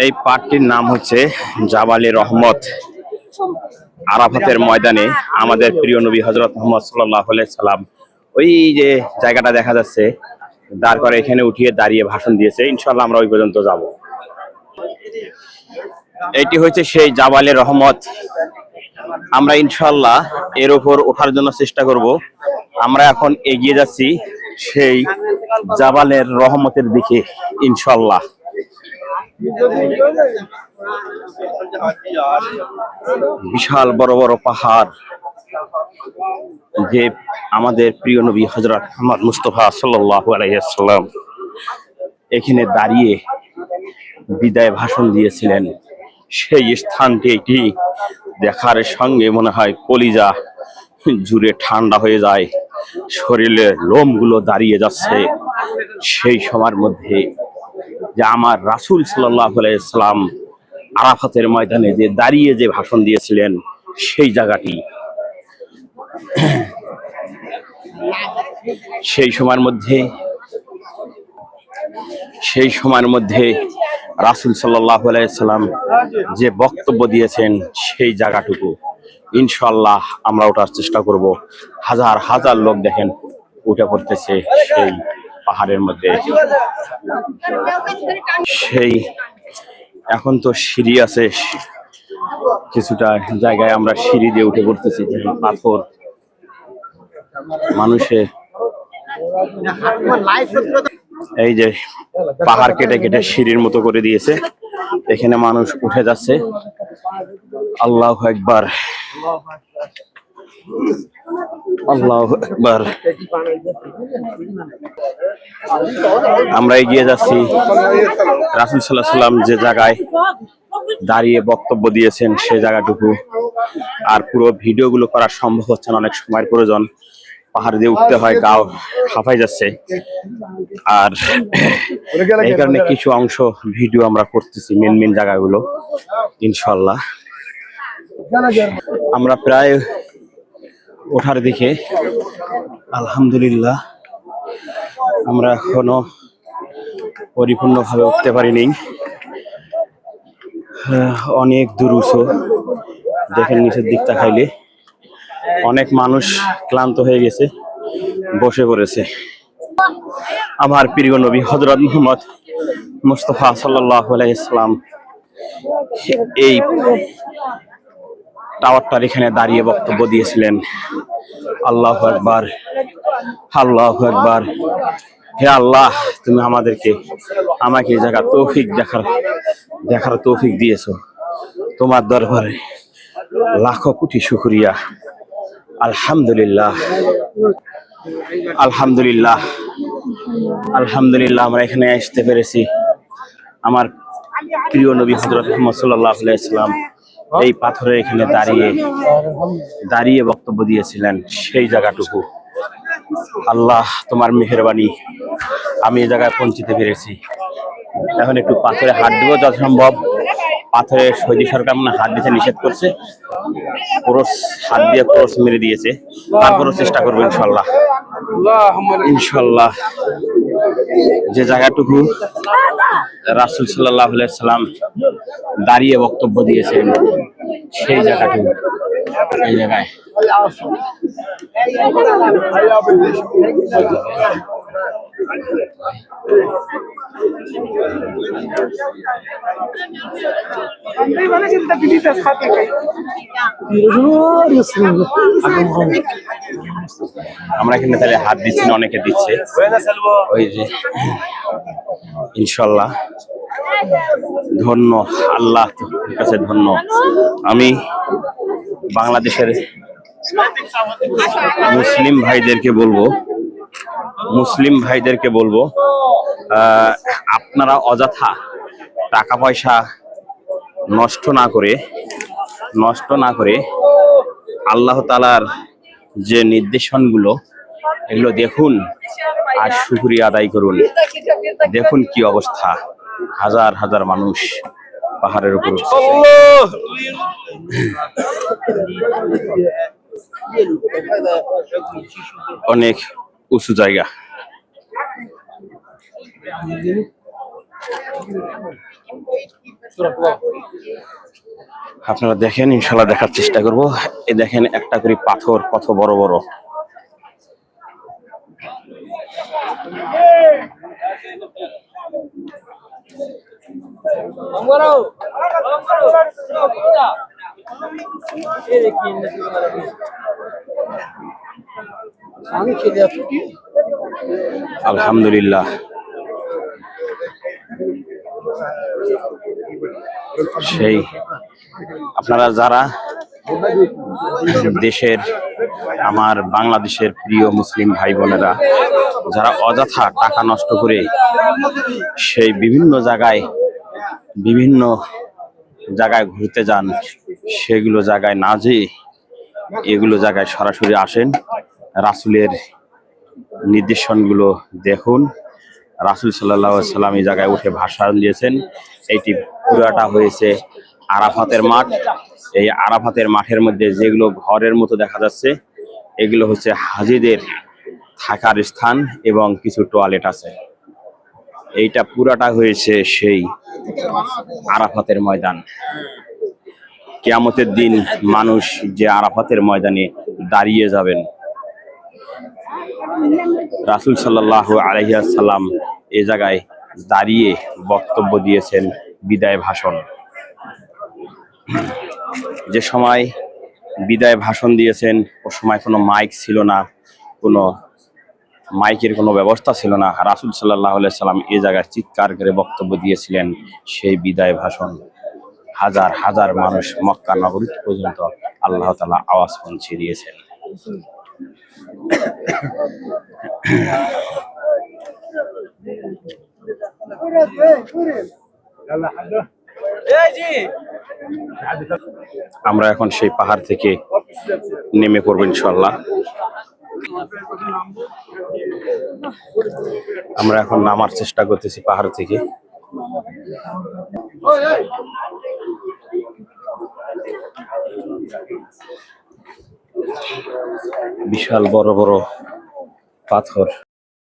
এই পার্কটির নাম হচ্ছে জাবালে রহমত। আরাফাতের ময়দানে আমাদের প্রিয় নবী হযরত মুহাম্মদ সাল্লাল্লাহু আলাইহি সাল্লাম ওই যে জায়গাটা দেখা যাচ্ছে দাঁড় করে এখানে উঠিয়ে দাঁড়িয়ে ভাষণ দিয়েছে। ইনশাআল্লাহ আমরা ওই পর্যন্ত যাব। এটি হচ্ছে সেই জাবালে রহমত। আমরা ইনশাআল্লাহ এর উপর ওঠার জন্য চেষ্টা করব। আমরা এখন এগিয়ে যাচ্ছি সেই জাবালের রহমতের দিকে ইনশাআল্লাহ। বিশাল বড় বড় পাহাড়, যে আমাদের প্রিয় নবী হযরত মুহাম্মদ মুস্তাফা সাল্লাল্লাহু আলাইহি ওয়াসাল্লাম এখানে দাঁড়িয়ে বিদায় ভাষণ দিয়েছিলেন, সেই স্থানটি এটি দেখার সঙ্গে মনে হয় কলিজা জুড়ে ঠান্ডা হয়ে যায়, শরীরের লোমগুলো দাঁড়িয়ে যাচ্ছে। সেই সময়ের মধ্যে যে আমার রাসূল সাল্লাল্লাহু আলাইহি ওয়াসাল্লাম আরাফাতের ময়দানে যে দাঁড়িয়ে যে ভাষণ দিয়েছিলেন সেই জায়গাটি, সেই সময়ের মধ্যে রাসূল সাল্লাল্লাহু আলাইহি ওয়াসাল্লাম যে বক্তব্য দিয়েছেন সেই জায়গাটুকু ইনশাআল্লাহ আমরা ওঠার চেষ্টা করব। হাজার হাজার লোক দেখেন উঠে পড়তেছে সেই পাহাড়ের মধ্যে। সেই এখন তো সিঁড়ি আছে, কিছুটা জায়গায় আমরা সিঁড়ি দিয়ে উঠে পড়তেছি। পাথর মানুষের এই যে পাহাড় কেটে কেটে সিঁড়ির মতো করে দিয়েছে, এখানে মানুষ উঠে যাচ্ছে। আল্লাহু আকবার, আল্লাহু আকবার। আমরা এগিয়ে যাচ্ছি রাসূল সাল্লাল্লাহু আলাইহি ওয়াসাল্লাম যে জায়গায় দাঁড়িয়ে বক্তব্য দিয়েছেন সেই জায়গাটুকু। আর পুরো ভিডিওগুলো করা সম্ভব হচ্ছে না, অনেক সময়ের প্রয়োজন, পাহাড় দিয়ে উঠতে হয়, গাও হাঁপাই যাচ্ছে। আর এই কারণে কিছু অংশ ভিডিও আমরা করতেছি, মেন জায়গাগুলো ইনশাআল্লাহ। আমরা প্রায় ওঠার দিকে, আলহামদুলিল্লাহ। আমরা এখনো পরিপূর্ণভাবে উঠতে পারিনি, অনেক দূর উঁচু। দেখেন নিচের দিকটা খাইলে অনেক মানুষ ক্লান্ত হয়ে গেছে, বসে পড়েছে। আমার প্রিয় নবী হযরত মুহাম্মদ মুস্তাফা সাল্লাল্লাহু আলাইহি ওয়াসাল্লাম এই টাওয়ারটার এখানে দাঁড়িয়ে বক্তব্য দিয়েছিলেন। আল্লাহু আকবার, আল্লাহু আকবার। হে আল্লাহ, তুমি আমাকে এই জায়গা দেখার তৌফিক দিয়েছো। তোমার দরবারে লাখো কোটি শুকরিয়া। আলহামদুলিল্লাহ, আলহামদুলিল্লাহ, আলহামদুলিল্লাহ। আমরা এখানে আসতে পেরেছি। আমার প্রিয় নবী হযরত মুহাম্মদ সাল্লাল্লাহু আলাইহি ওয়াসাল্লাম এই পাথরে এখানে দাঁড়িয়ে বক্তব্য দিয়েছিলেন সেই জায়গাটুকু। আল্লাহ তোমার মেহেরবানি, আমি এই জায়গায় পৌঁছতে পেরেছি। এখন একটু পাথরে হাত দিব যত সম্ভব। পাথরে সৌদি সরকার হাত দিতে নিষেধ করছে, হাত দিয়ে ক্রস মেরে দিয়েছে। তারপরও চেষ্টা করবো ইনশাল্লাহ। ইনশাল্লাহ যে জায়গাটুকু রাসূল সাল্লাল্লাহু আলাইহি ওয়াসাল্লাম দাঁড়িয়ে বক্তব্য দিয়েছেন সেই জায়গাটুকু, এই জায়গায় আমরা এখানে তাহলে হাত দিচ্ছি না, অনেকে দিচ্ছে। ওই যে ইনশাল্লাহ ধন্য, আল্লাহ কাছে ধন্য। আমি বাংলাদেশের মুসলিম ভাইদেরকে বলবো আপনারা অযথা টাকা পয়সা নষ্ট না করে আল্লাহ তাআলার যে নির্দেশনগুলো এগুলো দেখুন আর শুকরিয়া আদায় করুন। দেখুন কি অবস্থা, হাজার হাজার মানুষ পাহাড়ের উপর। অনেক উঁচু জায়গা। আপনারা দেখেন, ইনশাল্লাহ দেখার চেষ্টা করব। এই দেখেন একটা করে পাথর কত বড় বড়। আলহামদুলিল্লাহ, সেই আপনারা যারা দেশের, আমার বাংলাদেশের প্রিয় মুসলিম ভাই বোনেরা যারা অযথা টাকা নষ্ট করে সেই বিভিন্ন জায়গায় ঘুরতে যান, সেগুলো জায়গায় না যেয়ে এগুলো জায়গায় সরাসরি আসেন, রাসূলের নির্দেশনগুলো দেখুন। রাসূল সাল্লাল্লাহু আলাইহি সাল্লাম এই জায়গায় উঠে ভাষণ দিয়েছেন। এইটি পুরাটা হয়েছে আরাফাতের মাঠ। এই আরাফাতের মাঠের মধ্যে যেগুলো ঘরের মতো দেখা যাচ্ছে, এগুলো হচ্ছে হাজীদের থাকার স্থান এবং কিছু টয়লেট আছে। এইটা পুরাটা হয়েছে সেই আরাফাতের ময়দান। কিয়ামতের দিন মানুষ যে আরাফাতের ময়দানে দাঁড়িয়ে যাবেন, রাসূল সাল্লাল্লাহু আলাইহি ওয়াসাল্লাম এই জায়গায় দাঁড়িয়ে বক্তব্য দিয়েছেন, বিদায় ভাষণ। যে সময় বিদায় ভাষণ দিয়েছেন ও সময় কোনো মাইক ছিল না, কোনো মাইকের কোনো ব্যবস্থা ছিল না। রাসূল সাল্লাল্লাহু আলাইহি ওয়াসাল্লাম এই জায়গায় চিৎকার করে বক্তব্য দিয়েছিলেন সেই বিদায় ভাষণ। হাজার হাজার মানুষ মক্কা নগরী পর্যন্ত আল্লাহ তাআলা আওয়াজ পৌঁছে দিয়েছেন। আমরা এখন সেই পাহাড় থেকে নেমে পড়ব ইনশাআল্লাহ। আমরা এখন নামার চেষ্টা করতেছি পাহাড় থেকে। বিশাল বড় বড় পাথর।